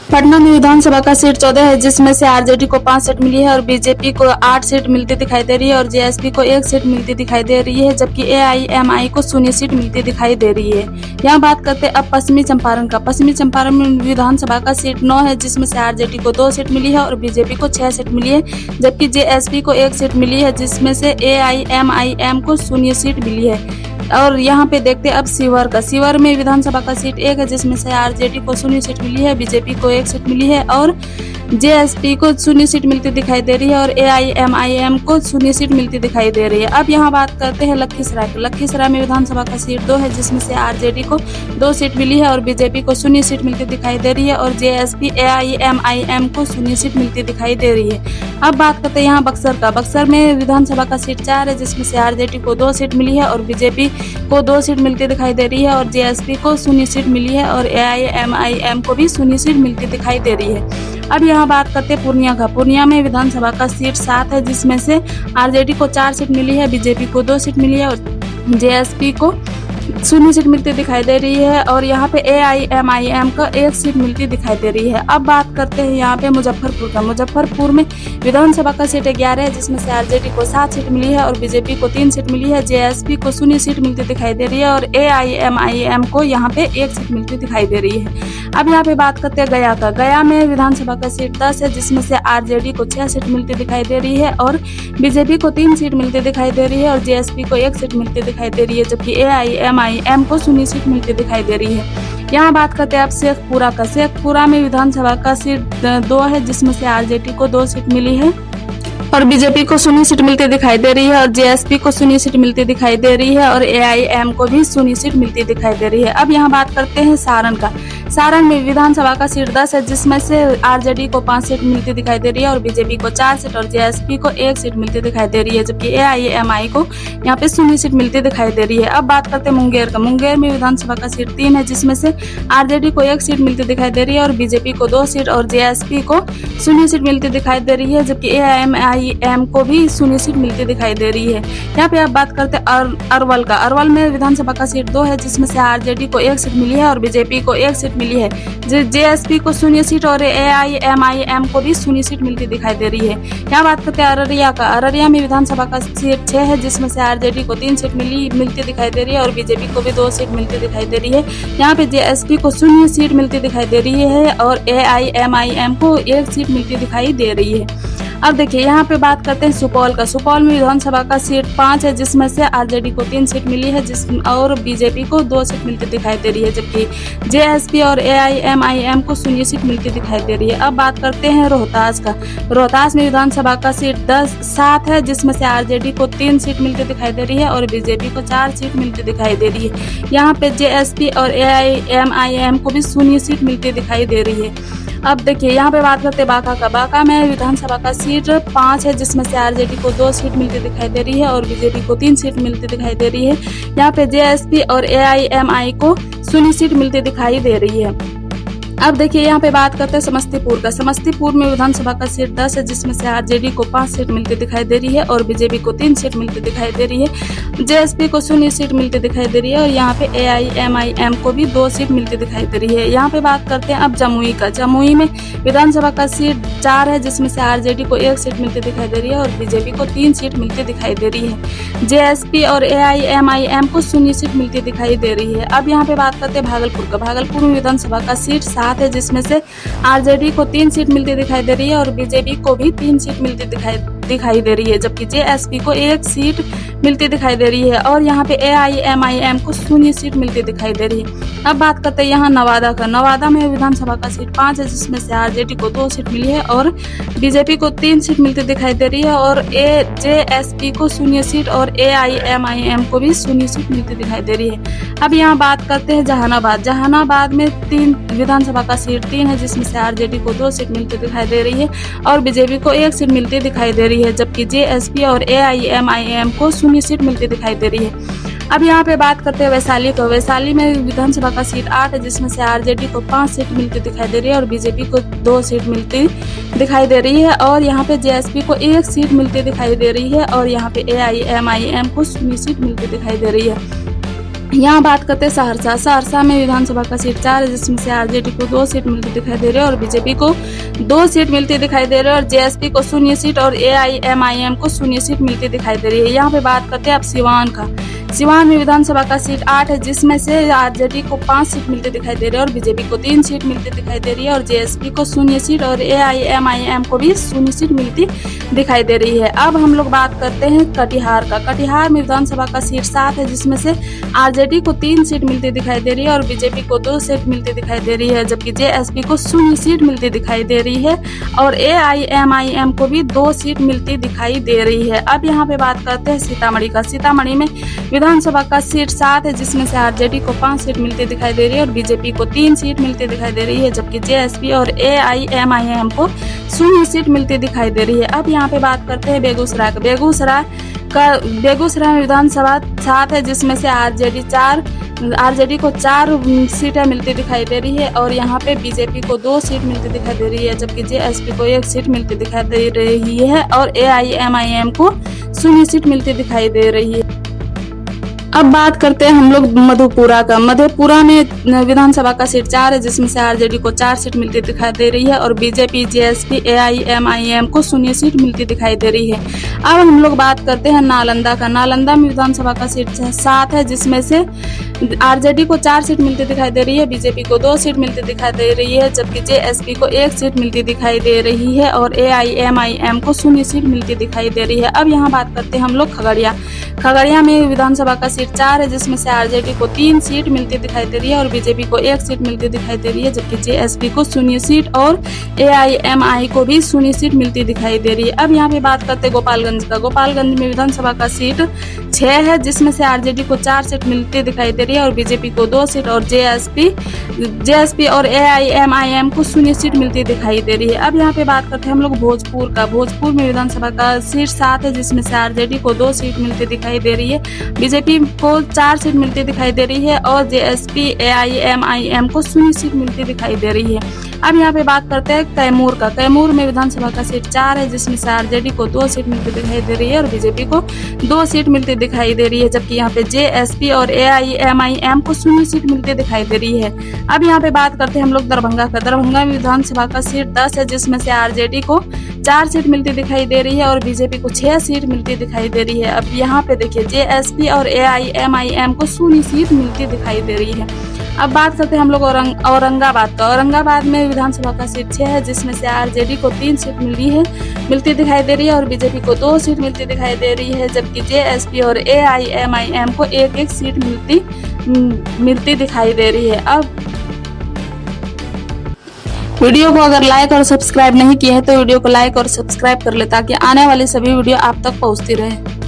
पटना में विधानसभा का सीट 14 है, जिसमें से आरजेडी को 5 सीट मिली है और बीजेपी को 8 सीट मिलती दिखाई दे रही है और जेएसपी को 1 सीट मिलती दिखाई दे रही है, जबकि एआईएमआई को 0 सीट मिलती दिखाई दे रही है। यहाँ बात करते हैं अब पश्चिमी चंपारण का। पश्चिमी चंपारण में विधानसभा का सीट 9 है, जिसमें से आरजेडी को 2 सीट मिली है और बीजेपी को 6 सीट मिली है, जबकि जेएसपी को 1 सीट मिली है, जिसमें से एआईएमआईएम को 0 सीट मिली है। और यहाँ पे देखते हैं अब शिवर का। शिवर में विधानसभा का सीट 1 है, जिसमें से आरजेडी को 0 सीट मिली है, बीजेपी को 1 सीट मिली है और जेएसपी को 0 सीट मिलती दिखाई दे रही है और एआईएमआईएम को 0 सीट मिलती दिखाई दे रही है। अब यहाँ बात करते हैं लखीसराय की। लखीसराय में विधानसभा का सीट 2 है, जिसमें से आरजेडी को 2 सीट मिली है और बीजेपी को 0 सीट मिलती दिखाई दे रही है और जेएसपी एआईएमआईएम को 0 सीट मिलती दिखाई दे रही है। अब बात करते हैं यहाँ बक्सर का। बक्सर में विधानसभा का सीट 4 है, जिसमें से आरजेडी को 2 सीट मिली है और बीजेपी को 2 सीट मिलती दिखाई दे रही है और जेएसपी को 0 सीट मिली है और एआईएमआईएम को भी 0 सीट मिलती दिखाई दे रही है। अब यहाँ बात करते हैं पूर्णिया का। पूर्णिया में विधानसभा का सीट 7 है, जिसमें से आरजेडी को 4 सीट मिली है, बीजेपी को 2 सीट मिली है और जेएसपी को 0 सीट मिलती दिखाई दे रही है और यहाँ पे एआईएमआईएम का 1 सीट मिलती दिखाई दे रही है। अब बात करते हैं यहाँ पे मुजफ्फरपुर का। मुजफ्फरपुर में विधानसभा का सीट 11 है, जिसमें से आरजेडी को 7 सीट मिली है और बीजेपी को 3 सीट मिली है, जेएसपी को 0 सीट मिलती दिखाई दे रही है और एआईएमआईएम को यहाँ पे 1 सीट मिलती दिखाई दे रही है। अब यहाँ पे बात करते हैं गया का। गया में विधानसभा का सीट 10 है, जिसमें से आरजेडी को 6 सीट मिलती दिखाई दे रही है और बीजेपी को 3 सीट मिलती दिखाई दे रही है और जेएसपी को 1 सीट मिलती दिखाई दे रही है, जबकि एआईएमआईएम को 0 सीट मिलती दिखाई दे रही है। यहाँ बात करते हैं अब शेखपुरा का। शेखपुरा में विधानसभा का सीट 2 है, जिसमें से आरजेडी को 2 सीट मिली है और बीजेपी को 0 सीट मिलती दिखाई दे रही है और जेएसपी को 0 सीट मिलती दिखाई दे रही है और एआईएम को भी 0 सीट मिलती दिखाई दे रही है। अब यहाँ बात करते हैं सारण का। सारण में विधानसभा का सीट 10 है, जिसमें से आरजेडी को 5 सीट मिलती दिखाई दे रही है और बीजेपी को 4 सीट और जेएसपी को 1 सीट मिलती दिखाई दे रही है, जबकि एआईएमआई को यहाँ पे 0 सीट मिलती दिखाई दे रही है। अब बात करते हैं मुंगेर का। मुंगेर में विधानसभा का सीट 3 है, जिसमें से आरजेडी को 1 सीट मिलती दिखाई दे रही है और बीजेपी को 2 सीट और जेएसपी को 0 सीट मिलती दिखाई दे रही है, जबकि एआईएमआईएम को भी 0 सीट मिलती दिखाई दे रही है। यहाँ पे आप बात करते हैं अरवल का। अरवल में विधानसभा का सीट 2 है, जिसमें से आरजेडी को 1 सीट मिली है और बीजेपी को 1 सीट मिली है, जेएसपी को 0 सीट और एआईएमआईएम को भी 0 सीट मिलती दिखाई दे रही है। यहाँ बात करते हैं अररिया का। अररिया में विधानसभा का सीट 6 है, जिसमें से आरजेडी को 3 सीट मिलती दिखाई दे रही है और बीजेपी को भी 2 सीट मिलती दिखाई दे रही है। यहाँ पे जेएसपी को 0 सीट मिलती दिखाई दे रही है और एआईएमआईएम को 1 सीट मिलती दिखाई दे रही है। अब देखिए यहाँ पे बात करते हैं सुपौल का। सुपौल में विधानसभा का सीट 5 है, जिसमें से आरजेडी को 3 सीट मिली है और बीजेपी को 2 सीट मिलती दिखाई दे रही है, जबकि जेएसपी और एआईएमआईएम को 0 सीट मिलती दिखाई दे रही है। अब बात करते हैं रोहतास का। रोहतास में विधानसभा का सीट 7 है, जिसमें से आरजेडी को 3 सीट मिलती दिखाई दे रही है और बीजेपी को 4 सीट मिलती दिखाई दे रही है। यहाँ पे जेएसपी और एआईएमआईएम को भी 0 सीट मिलती दिखाई दे रही है। अब देखिए यहाँ पे बात करते हैं बांका का। बांका में विधानसभा का सीट 5 है, जिसमें से आरजेडी को 2 सीट मिलती दिखाई दे रही है और बीजेपी को 3 सीट मिलती दिखाई दे रही है। यहाँ पे जेएसपी और एआईएमआई को 0 सीट मिलती दिखाई दे रही है। अब देखिए यहाँ पे बात करते हैं समस्तीपुर का। समस्तीपुर में विधानसभा का सीट 10 है, जिसमें से आरजेडी को 5 सीट मिलती दिखाई दे रही है और बीजेपी को 3 सीट मिलती दिखाई दे रही है, जेएसपी को 0 सीट मिलती दिखाई दे रही है और यहाँ पे एआईएमआईएम को भी 2 सीट मिलती दिखाई दे रही है। यहाँ पे बात करते हैं अब जमुई का। जमुई में विधानसभा का सीट 4 है, जिसमें से आरजेडी को 1 सीट मिलती दिखाई दे रही है और बीजेपी को 3 सीट मिलती दिखाई दे रही है, जेएसपी और एआईएमआईएम को 0 सीट मिलती दिखाई दे रही है। अब यहाँ पे बात करते हैं भागलपुर का। भागलपुर में विधानसभा का सीट 7 है, जिसमें से आरजेडी को 3 सीट मिलती दिखाई दे रही है और बीजेपी को भी 3 सीट मिलती दिखाई दे रही है, जबकि जेएसपी को 1 सीट मिलती दिखाई दे रही है और यहाँ पे एआईएमआईएम को 0 सीट मिलती दिखाई दे रही है। अब बात करते हैं यहाँ नवादा का। नवादा में विधानसभा का सीट 5 है, जिसमें से आरजेडी को 2 सीट मिली है और बीजेपी को 3 सीट मिलती दिखाई दे रही है और जेएसपी को 0 सीट और एआईएमआईएम को भी 0 सीट मिलती दिखाई दे रही है। अब यहाँ बात करते हैं जहानाबाद। जहानाबाद में विधानसभा का सीट 3 है, जिसमें से आरजेडी को 2 सीट मिलती दिखाई दे रही है और बीजेपी को 1 सीट मिलती दिखाई दे रही है, जबकि जेएसपी और एआईएमआईएम को 0 सीट मिलती दिखाई दे रही है। अब यहाँ पे बात करते हैं वैशाली को। वैशाली में विधानसभा का सीट 8 है, जिसमें से आरजेडी को 5 सीट मिलती दिखाई दे रही है और बीजेपी को 2 सीट मिलती दिखाई दे रही है और यहाँ पे जेएसपी को 1 सीट मिलती दिखाई दे रही है और यहाँ पे एआईएमआईएम को 0 सीट मिलती दिखाई दे रही है। यहाँ बात करते हैं सहरसा। सहरसा में विधानसभा का सीट 4 है, जिसमें से आरजेडी को 2 सीट मिलती दिखाई दे रही है और बीजेपी को 2 सीट मिलती दिखाई दे रही है और जेएसपी को 0 सीट और एआईएमआईएम को 0 सीट मिलती दिखाई दे रही है। यहाँ पे बात करते हैं अब सिवान का। सिवान में विधानसभा का सीट 8 है, जिसमें से आरजेडी को 5 सीट मिलती दिखाई दे रही है और बीजेपी को 3 सीट मिलती दिखाई दे रही है और जेएसपी को 0 सीट और एआईएमआईएम को भी 0 सीट मिलती दिखाई दे रही है। अब हम लोग बात करते हैं कटिहार का। कटिहार में विधानसभा का सीट 7 है, जिसमें से आरजेडी को 3 सीट मिलती दिखाई दे रही है और बीजेपी को 2 सीट मिलती दिखाई दे रही है, जबकि जेएसपी को 0 सीट मिलती दिखाई दे रही है और एआईएमआईएम को भी 2 सीट मिलती दिखाई दे रही है। अब यहाँ पे बात करते हैं सीतामढ़ी का। सीतामढ़ी में विधानसभा का सीट 7 है, जिसमें से आरजेडी को 5 सीट मिलती दिखाई दे रही है और बीजेपी को 3 सीट मिलती दिखाई दे रही है, जबकि जेएसपी और एआईएमआईएम को 0 सीट मिलती दिखाई दे रही है। अब यहाँ पे बात करते हैं बेगूसराय का। बेगूसराय में विधानसभा 7 है, जिसमें से आरजेडी को 4 सीटें मिलती दिखाई दे रही है और यहाँ पे बीजेपी को 2 सीट मिलती दिखाई दे रही है, जबकि जेएसपी को 1 सीट मिलती दिखाई दे रही है और एआईएमआईएम को 0 सीट मिलती दिखाई दे रही है। अब बात करते हैं हम लोग मधेपुरा का। मधेपुरा में विधानसभा का सीट 4 है, जिसमें से आरजेडी को 4 सीट मिलती दिखाई दे रही है और बीजेपी, जेएसपी, एआईएमआईएम को 0 सीट मिलती दिखाई दे रही है। अब हम लोग बात करते हैं नालंदा का। नालंदा में विधानसभा का सीट 7 है, जिसमें से आरजेडी को 4 सीट मिलती दिखाई दे रही है, बीजेपी को 2 सीट मिलती दिखाई दे रही है, जबकि जेएसपी को 1 सीट मिलती दिखाई दे रही है और एआईएमआईएम को 0 सीट मिलती दिखाई दे रही है। अब यहाँ बात करते हैं हम लोग खगड़िया। खगड़िया में विधानसभा का सीट 4 है, जिसमें से आरजेडी को 3 सीट मिलती दिखाई दे रही है और बीजेपी को 1 सीट मिलती दिखाई दे रही है, जबकि जेएसपी को 0 सीट और एआईएमआई को भी 0 सीट मिलती दिखाई दे रही है। अब यहाँ पे बात करते हैं गोपालगंज का। गोपालगंज में विधानसभा का सीट 6 है, जिसमें से आरजेडी को 4 सीट मिलती दिखाई दे रही है और बीजेपी को 2 सीट और जेएसपी और एआईएमआईएम को 0 सीट मिलती दिखाई दे रही है। अब यहाँ पे बात करते हैं हम लोग भोजपुर का। भोजपुर में विधानसभा का सीट 7 है, जिसमें से आरजेडी को 2 सीट मिलती दिखाई दे रही है, बीजेपी को 4 सीट मिलती दिखाई दे रही है और जेएसपी, एआईएमआईएम को 0 सीट मिलती दिखाई दे रही है। अब यहाँ पे बात करते हैं कैमूर का। कैमूर में विधानसभा का सीट 4 है, जिसमें से आरजेडी को 2 सीट मिलती दिखाई दे रही है और बीजेपी को 2 सीट मिलती दिखाई दे रही है, जबकि यहाँ पे जेएसपी और एआईएमआईएम को 0 सीट मिलती दिखाई दे रही है। अब यहाँ पे बात करते हैं हम लोग दरभंगा का। दरभंगा में विधानसभा का सीट 10 है, जिसमें से आरजेडी को 4 सीट मिलती दिखाई दे रही है और बीजेपी को 6 सीट मिलती दिखाई दे रही है। अब यहाँ पे देखिए जेएसपी और एआईएमआईएम को 0 सीट मिलती दिखाई दे रही है। अब बात करते हैं हम लोग औरंगाबाद का। औरंगाबाद में विधानसभा का सीट 6 है, जिसमें से आरजेडी को 3 सीट मिलती दिखाई दे रही है और बीजेपी को 2 सीट मिलती दिखाई दे रही है, जबकि जेएसपी और एआईएमआईएम को 1-1 सीट मिलती दिखाई दे रही है। अब वीडियो को अगर लाइक और सब्सक्राइब नहीं किया है तो वीडियो को लाइक और सब्सक्राइब कर ले, ताकि आने वाली सभी वीडियो आप तक पहुंचती रहे।